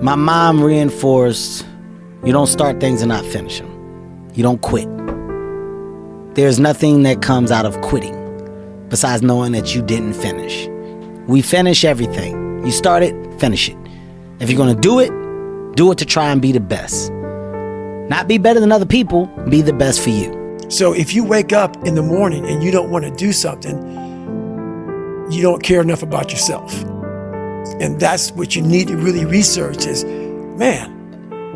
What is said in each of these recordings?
My mom reinforced, you don't start things and not finish them. You don't quit. There's nothing that comes out of quitting besides knowing that you didn't finish. We finish everything. You start it, finish it. If you're going to do it to try and be the best. Not be better than other people, be the best for you. So if you wake up in the morning and you don't want to do something, you don't care enough about yourself. And that's what you need to really research is, man,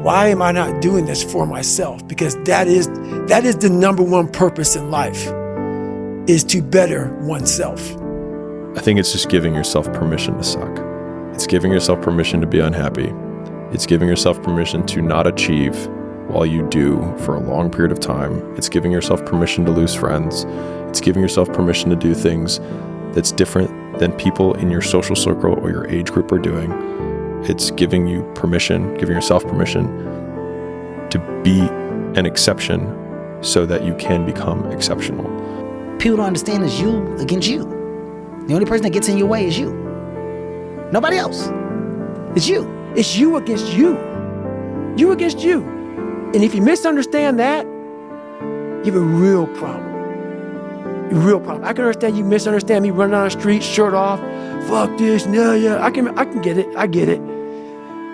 why am I not doing this for myself? Because that is the number one purpose in life, is to better oneself. I think it's just giving yourself permission to suck. It's giving yourself permission to be unhappy. It's giving yourself permission to not achieve while you do for a long period of time. It's giving yourself permission to lose friends. It's giving yourself permission to do things that's different than people in your social circle or your age group are doing. It's giving you permission, giving yourself permission to be an exception so that you can become exceptional. People don't understand it's you against you. The only person that gets in your way is you. Nobody else. It's you. It's you against you. You against you. And if you misunderstand that, you have a real problem. A real problem. I can understand you misunderstand me running down the street, shirt off, fuck this, no, yeah. I can get it. I get it.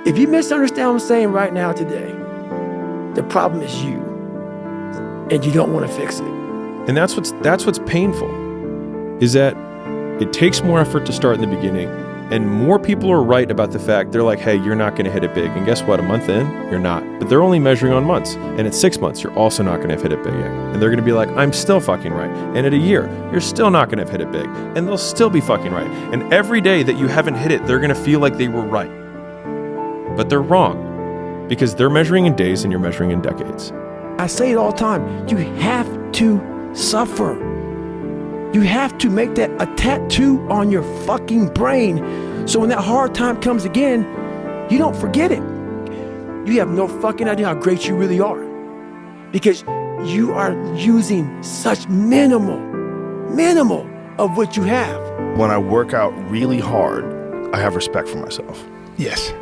If you misunderstand what I'm saying right now today, the problem is you. And you don't want to fix it. And that's what's painful, is that it takes more effort to start in the beginning, and more people are right about the fact, they're like, hey, you're not going to hit it big. And guess what? A month in, you're not. But they're only measuring on months. And at 6 months, you're also not going to have hit it big. And they're going to be like, I'm still fucking right. And at a year, you're still not going to have hit it big. And they'll still be fucking right. And every day that you haven't hit it, they're going to feel like they were right. But they're wrong, because they're measuring in days and you're measuring in decades. I say it all the time. You have to suffer. You have to make that a tattoo on your fucking brain, so when that hard time comes again, you don't forget it. You have no fucking idea how great you really are, because you are using such minimal of what you have. When I work out really hard, I have respect for myself. Yes.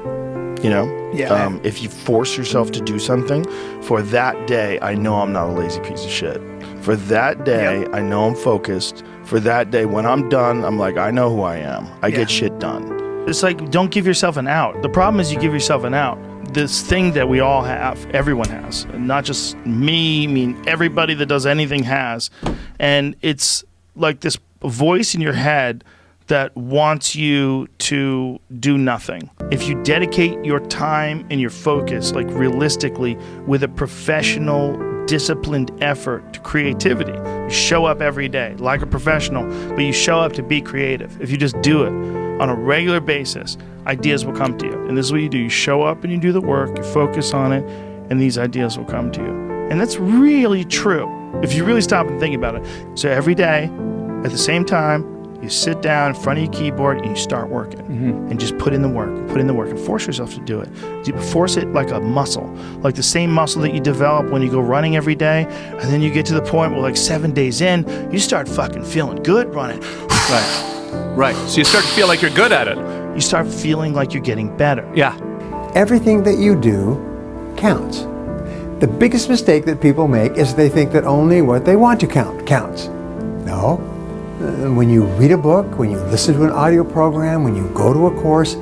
You know? Yeah. If you force yourself to do something, for that day, I know I'm not a lazy piece of shit. For that day, I know I'm focused. For that day, when I'm done, I'm like, I know who I am. I get shit done. It's like, don't give yourself an out. The problem is you give yourself an out. This thing that we all have, everyone has, not just me, I mean, everybody that does anything has. And it's like this voice in your head that wants you to do nothing. If you dedicate your time and your focus, like realistically, with a professional, disciplined effort to creativity, you show up every day like a professional, but you show up to be creative. If you just do it on a regular basis, ideas will come to you. And this is what you do. You show up and you do the work, you focus on it, and these ideas will come to you. And that's really true if you really stop and think about it. So every day, at the same time, you sit down in front of your keyboard and you start working. And just put in the work, and force yourself to do it. You force it like a muscle, like the same muscle that you develop when you go running every day. And then you get to the point where like 7 days in, you start fucking feeling good running. Right. So you start to feel like you're good at it. You start feeling like you're getting better. Yeah. Everything that you do counts. The biggest mistake that people make is they think that only what they want to count counts. No. When you read a book, when you listen to an audio program, when you go to a course,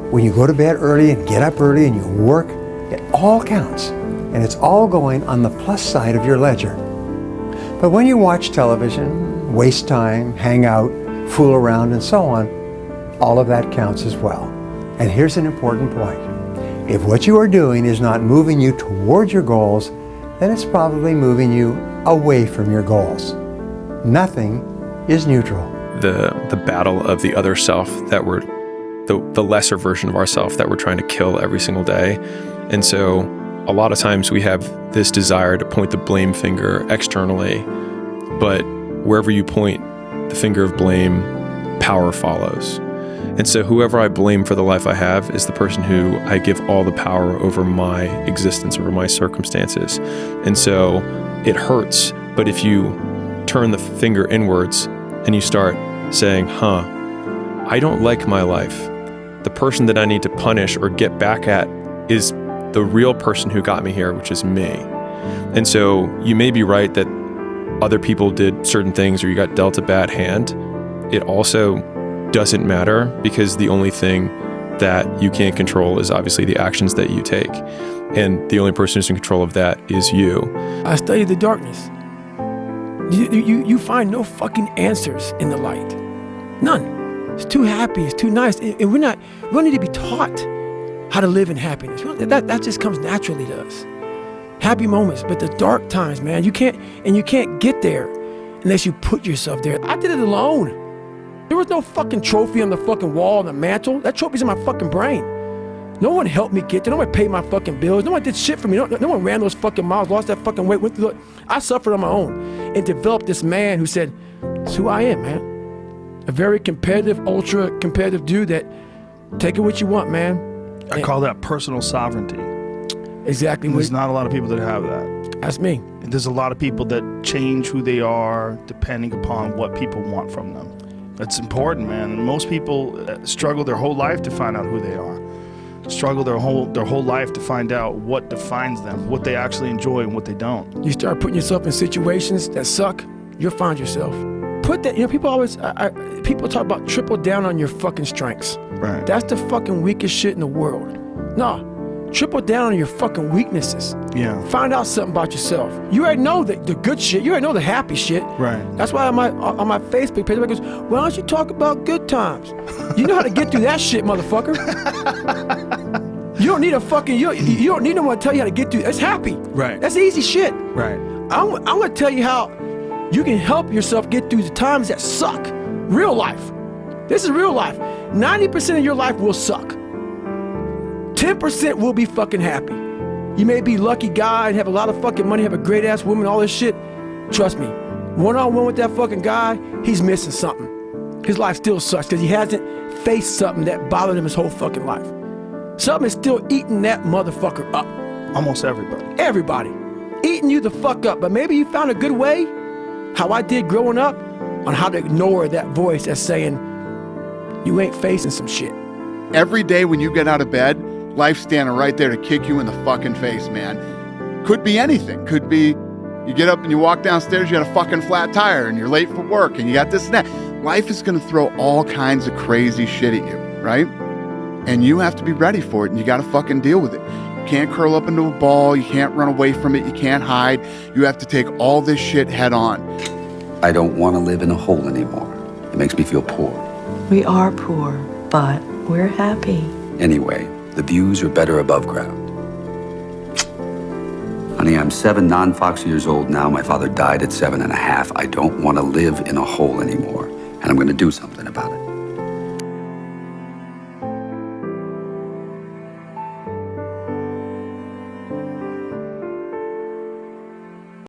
when you go to bed early and get up early and you work, it all counts. And it's all going on the plus side of your ledger. But when you watch television, waste time, hang out, fool around, and so on, all of that counts as well. And here's an important point. If what you are doing is not moving you towards your goals, then it's probably moving you away from your goals. Nothing is neutral. The battle of the other self that we're, the lesser version of ourself that we're trying to kill every single day. And so a lot of times we have this desire to point the blame finger externally, but wherever you point the finger of blame, power follows. And so whoever I blame for the life I have is the person who I give all the power over my existence, over my circumstances. And so it hurts, but if you turn the finger inwards and you start saying, I don't like my life. The person that I need to punish or get back at is the real person who got me here, which is me. And so you may be right that other people did certain things or you got dealt a bad hand. It also doesn't matter, because the only thing that you can't control is obviously the actions that you take. And the only person who's in control of that is you. I studied the darkness. You find no fucking answers in the light. None. It's too happy, it's too nice. And we don't need to be taught how to live in happiness. That just comes naturally to us. Happy moments, but the dark times, man, you can't get there unless you put yourself there. I did it alone. There was no fucking trophy on the fucking wall on the mantle. That trophy's in my fucking brain. No one helped me get there. No one paid my fucking bills. No one did shit for me. No one ran those fucking miles, lost that fucking weight, went through it. I suffered on my own and developed this man who said, it's who I am, man. A very competitive, ultra competitive dude that take it what you want, man. I call that personal sovereignty. Exactly. And there's not a lot of people that have that. That's me. And there's a lot of people that change who they are depending upon what people want from them. That's important, man. And most people struggle their whole life to find out who they are. Struggle their whole life to find out what defines them, what they actually enjoy and what they don't. You start putting yourself in situations that suck, you'll find yourself. Put that, people always, people talk about triple down on your fucking strengths. Right. That's the fucking weakest shit in the world. Nah, triple down on your fucking weaknesses. Yeah. Find out something about yourself. You already know the good shit. You already know the happy shit. Right. That's why on my Facebook page, everybody goes, why don't you talk about good times? You know how to get through that shit, motherfucker. You don't need a fucking, you don't need no one to tell you how to get through. It's happy. Right. That's easy shit. Right. I'm gonna tell you how you can help yourself get through the times that suck. Real life. This is real life. 90% of your life will suck. 10% will be fucking happy. You may be a lucky guy and have a lot of fucking money, have a great ass woman, all this shit. Trust me, one-on-one with that fucking guy, he's missing something. His life still sucks because he hasn't faced something that bothered him his whole fucking life. Something is still eating that motherfucker up. Almost everybody. Everybody. Eating you the fuck up. But maybe you found a good way, how I did growing up, on how to ignore that voice that's saying, you ain't facing some shit. Every day when you get out of bed, life's standing right there to kick you in the fucking face, man. Could be anything. Could be you get up and you walk downstairs, you got a fucking flat tire and you're late for work and you got this and that. Life is going to throw all kinds of crazy shit at you, right? And you have to be ready for it and you got to fucking deal with it. You can't curl up into a ball. You can't run away from it. You can't hide. You have to take all this shit head on. I don't want to live in a hole anymore. It makes me feel poor. We are poor, but we're happy. Anyway, the views are better above ground. Honey, I'm 7 non-Fox years old now. My father died at 7.5. I don't want to live in a hole anymore, and I'm going to do something about it.